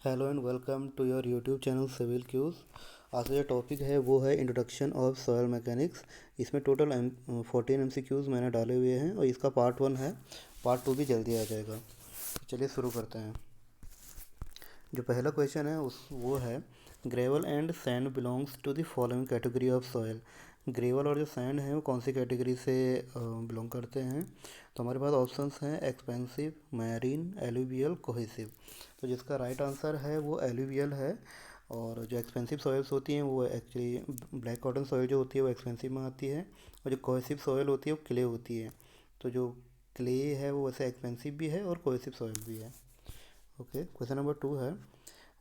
Hello and welcome to your YouTube channel civil Qs. आज का जो टॉपिक है वो है इंट्रोडक्शन ऑफ सॉयल मैकेनिक्स। इसमें टोटल 14 MCQs मैंने डाले हुए हैं और इसका पार्ट 1 है। पार्ट 2 भी जल्दी आ जाएगा। चलिए शुरू करते हैं। जो पहला क्वेश्चन है उस वो है gravel and sand belongs to the following category of soil. Gravel और जो सैंड है वो कौन सी कैटेगरी से बिलोंग करते हैं। तो हमारे पास ऑप्शंस हैं एक्सपेंसिव, मैरीन, एलुवियल, कोहेसिव। तो जिसका राइट आंसर है वो एलुवियल है। और जो एक्सपेंसिव सॉइल्स होती हैं वो एक्चुअली ब्लैक कॉटन सॉइल जो होती है वो एक्सपेंसिव में आती है, और जो कोहेसिव सॉइल होती है वो क्ले होती है। तो जो क्ले है वो वैसे एक्सपेंसिव भी है और कोहेसिव सॉइल भी है। ओके, क्वेश्चन नंबर 2 है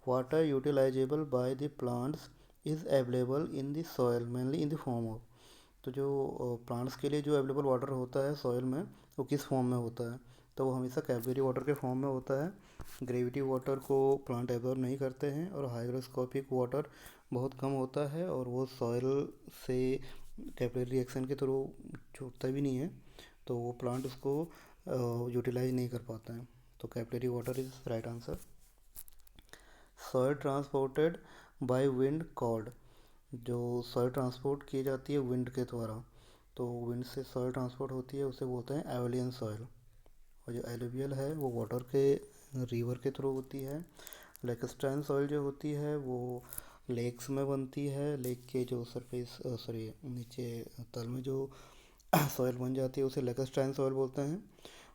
water utilisable by the plants is available in the soil mainly in the form of. तो जो प्लांट्स के लिए जो अवेलेबल वाटर होता है सॉयल में वो किस फॉर्म में होता है। तो वो हमेशा कैपिलरी वाटर के फॉर्म में होता है। ग्रेविटी वाटर को प्लांट एब्जॉर्ब नहीं करते हैं, और हाइग्रोस्कोपिक वाटर बहुत कम होता है और वो सॉयल से कैपिलरी रिएक्शन के थ्रू छूटता भी नहीं है, तो वो प्लांट उसको यूटिलाइज नहीं कर पाता है। तो capillary water is right answer. Soil transported by wind called. जो सॉयल ट्रांसपोर्ट की जाती है विंड के द्वारा, तो विंड से सॉयल ट्रांसपोर्ट होती है उसे बोलते हैं एवेलियन सॉयल। और जो एलुवियल है वो वाटर के रिवर के थ्रू होती है। लेकस्टैन सॉइल जो होती है वो लेक्स में बनती है। लेक के जो सरफेस सॉरी नीचे तल में जो सॉइल बन जाती है उसे लेकस्टैन सॉइल बोलते हैं।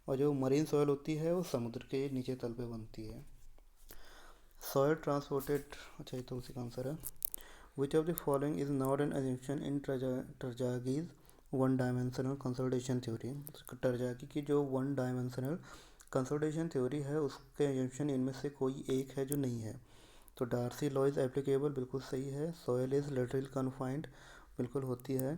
और जो मरीन सॉइल होती है वो समुद्र के नीचे तल पे बनती है। सॉइल ट्रांसपोर्टेड, अच्छा ये तो उसी का आंसर है। Which of the following is not an assumption in Terzaghi's one dimensional consolidation theory. Terzaghi की जो वन डायमेंशनल कंसोलिडेशन थ्योरी है उसके एजम्पशन इनमें से कोई एक है जो नहीं है। तो डार्सी लॉ इज़ एप्लीकेबल, बिल्कुल सही है। सॉयल इज़ लेटरल कन्फाइंड, बिल्कुल होती है।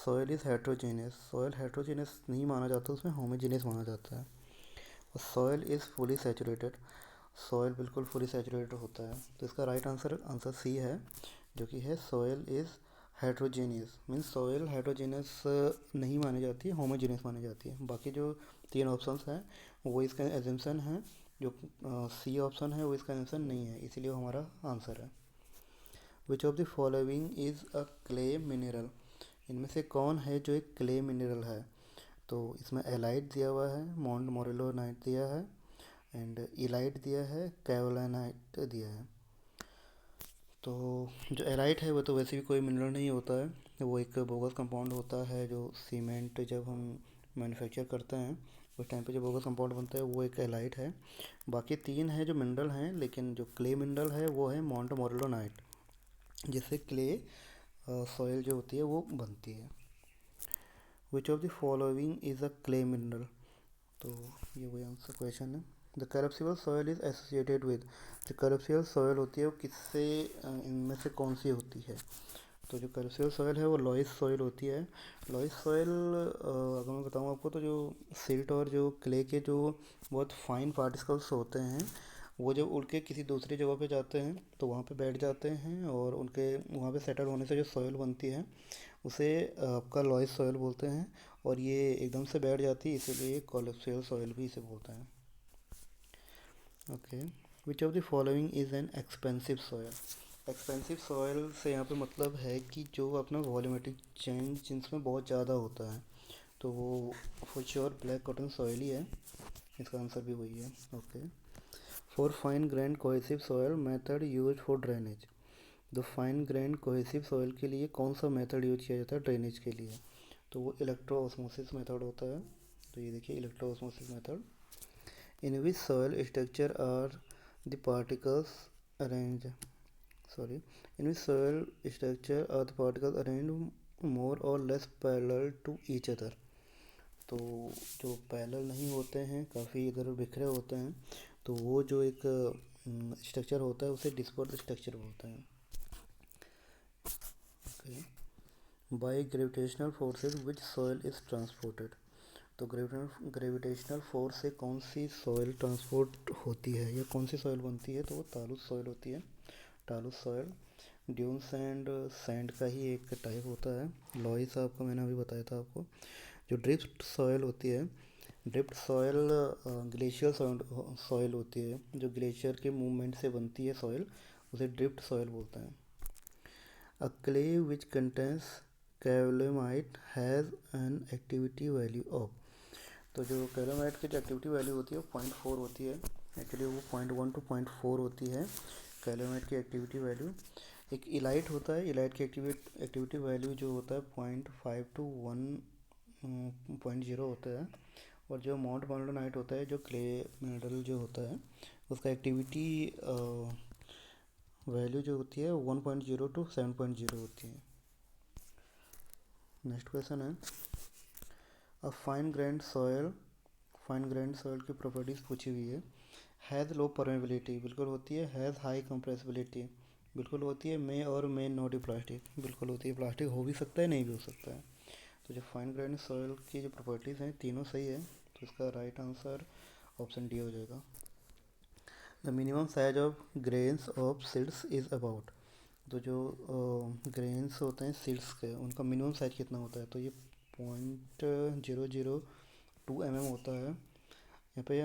Soil is heterogeneous, soil heterogeneous नहीं माना जाता, उसमें होमोजेनियस माना जाता है। और soil is fully saturated, soil बिल्कुल फुली सैचुरेटेड होता है। तो इसका राइट आंसर आंसर सी है, जो कि है soil is heterogeneous. Means soil heterogeneous नहीं मानी जाती है, होमोजेनियस मानी जाती है। बाकी जो तीन ऑप्शंस हैं वो इसका एजम्पशन है। जो सी ऑप्शन है वो इसका एजम्पशन नहीं है, इसीलिए वो हमारा आंसर है। Which of the following is a clay mineral. इनमें से कौन है जो एक क्ले मिनरल है। तो इसमें एलाइट दिया हुआ है, मॉन्ट मोरेलोनाइट दिया है, एंड इलाइट दिया है, कैवलानाइट दिया है। तो जो एलाइट है वो तो वैसे भी कोई मिनरल नहीं होता है, वो एक बोगस कंपाउंड होता है। जो सीमेंट जब हम मैन्युफैक्चर करते हैं उस टाइम पे जो बोगस कंपाउंड बनता है वो एक एलाइट है। बाकी तीन है जो मिनरल हैं, लेकिन जो क्ले मिनरल है वो है मॉन्ट मोरेलोनाइट, जिससे क्ले सॉइल जो होती है वो बनती है। Which of the following is a clay mineral. तो ये वही आंसर क्वेश्चन है। The collapsible soil is associated with. जो करप्सिबल सॉयल होती है वो किससे इनमें से कौन सी होती है। तो जो करप्सिबल सॉयल है वो लॉइस सॉइल होती है। लॉइस सॉइल अगर मैं बताऊँ आपको तो जो सिल्ट और जो क्ले के जो बहुत फाइन पार्टिकल्स होते हैं वो जब उड़ के किसी दूसरी जगह पे जाते हैं तो वहाँ पे बैठ जाते हैं, और उनके वहाँ पे सेटल होने से जो सॉइल बनती है उसे आपका लॉइस सॉइल बोलते हैं। और ये एकदम से बैठ जाती है, इसीलिए कोलेप्सियल सॉइल भी इसे बोलते हैं। Okay, which of the following is an expensive soil. Expensive soil से यहाँ पे मतलब है कि जो अपना वॉल्यूमेट्रिक चेंज जिसमें बहुत ज़्यादा होता है, तो वो for sure black cotton soil ही है। इसका आंसर भी वही है। Okay, for fine grained cohesive soil method use for drainage. The fine grained cohesive soil के लिए कौन सा मेथड यूज किया जाता है ड्रेनेज के लिए। तो वो इलेक्ट्रो ऑस्मोसिस मेथड होता है। तो ये देखिए electro osmosis method. In which soil structure are the particles arrange sorry in which soil structure are the particles arrange more or less parallel to each other. तो जो पैरेलल नहीं होते हैं, काफ़ी इधर बिखरे होते हैं, तो वो जो एक स्ट्रक्चर होता है उसे डिस्पर्स स्ट्रक्चर बोलते हैं। Okay, by gravitational forces which soil is transported. तो ग्रेविटेशनल फोर्स से कौन सी सॉइल ट्रांसपोर्ट होती है या कौन सी सॉइल बनती है। तो वो तालुस सॉइल होती है, तालुस सॉइल। ड्यून सैंड सैंड का ही एक टाइप होता है। लॉइस आपको मैंने अभी बताया था आपको। जो ड्रिफ्ट सॉइल होती है ड्रिफ्ट सॉयल ग्लेशियर सॉयल होती है, जो ग्लेशियर के मूवमेंट से बनती है सॉयल, उसे ड्रिफ्ट सॉयल बोलते हैं। A clay which contains kaolinite has an activity value of, तो जो कैलोमाइट की जो एक्टिविटी वैल्यू होती है वो 0.4 होती है। एक्चुअली वो 0.1 to 0.4 होती है कैलोमाइट की एक्टिविटी वैल्यू। एक इलाइट होता है, इलाइट की एक्टिविटी वैल्यू जो होता है 0.5 to 1.0 होता है। और जो माउंट मोल्डोनाइट होता है, जो क्ले मिनरल जो होता है, उसका एक्टिविटी वैल्यू जो होती है 1.0 to 7.0 होती है। नेक्स्ट क्वेश्चन है, a fine grand soil, fine grand soil की प्रॉपर्टीज़ पूछी हुई है। हैज़ लो परमेबिलिटी, बिल्कुल होती है। हैज़ हाई कंप्रेसिबिलिटी, बिल्कुल होती है। मे और मे नॉट बी प्लास्टिक, बिल्कुल होती है। प्लास्टिक हो भी सकता है, नहीं भी हो सकता है। तो जो फाइन ग्रेन्ड सॉयल की जो प्रॉपर्टीज़ हैं तीनों सही है, तो इसका राइट आंसर ऑप्शन डी हो जाएगा। The minimum size of grains of seeds is about, तो जो ग्रेन्स होते हैं सीड्स के, उनका मिनिमम साइज कितना होता है, तो ये 0.002 mm होता है। यहाँ पे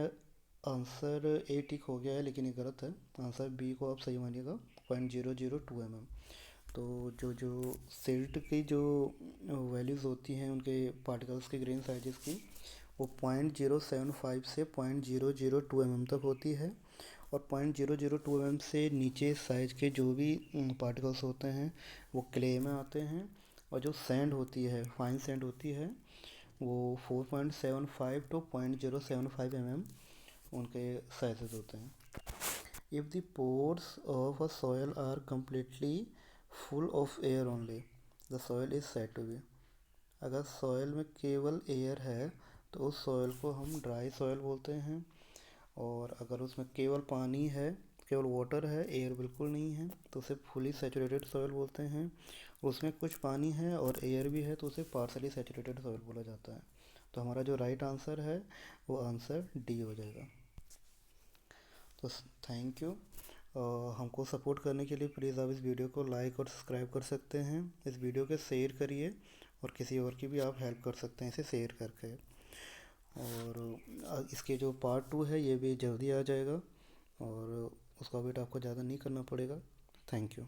आंसर ए टिक हो गया है, लेकिन ये गलत है। आंसर बी को आप सही मानिएगा, 0.002 mm। तो जो सिल्ट की जो वैल्यूज़ होती हैं उनके पार्टिकल्स के ग्रेन साइजेस की, वो 0.075 से 0.002 mm तक होती है। और 0.002 mm से नीचे साइज के जो भी पार्टिकल्स होते हैं वो क्ले में आते हैं। और जो सैंड होती है, फाइन सैंड होती है, वो 4.75 to 0.075 mm उनके साइजेस होते हैं। If the pores of a soil are completely full of air only, the soil is said to be, अगर सॉयल में केवल एयर है तो उस सॉयल को हम ड्राई सॉयल बोलते हैं। और अगर उसमें केवल पानी है, केवल वाटर है, एयर बिल्कुल नहीं है, तो उसे फुली सैचुरेटेड सॉयल बोलते हैं। उसमें कुछ पानी है और एयर भी है तो उसे पार्सली सैचुरेटेड सॉयल बोला जाता है। तो हमारा जो राइट आंसर है वो आंसर डी हो जाएगा। तो थैंक यू। हमको सपोर्ट करने के लिए प्लीज़ आप इस वीडियो को लाइक और सब्सक्राइब कर सकते हैं। इस वीडियो को शेयर करिए और किसी और की भी आप हेल्प कर सकते हैं इसे शेयर करके। और इसके जो पार्ट 2 है ये भी जल्दी आ जाएगा और उसका वेट आपको ज़्यादा नहीं करना पड़ेगा। Thank you.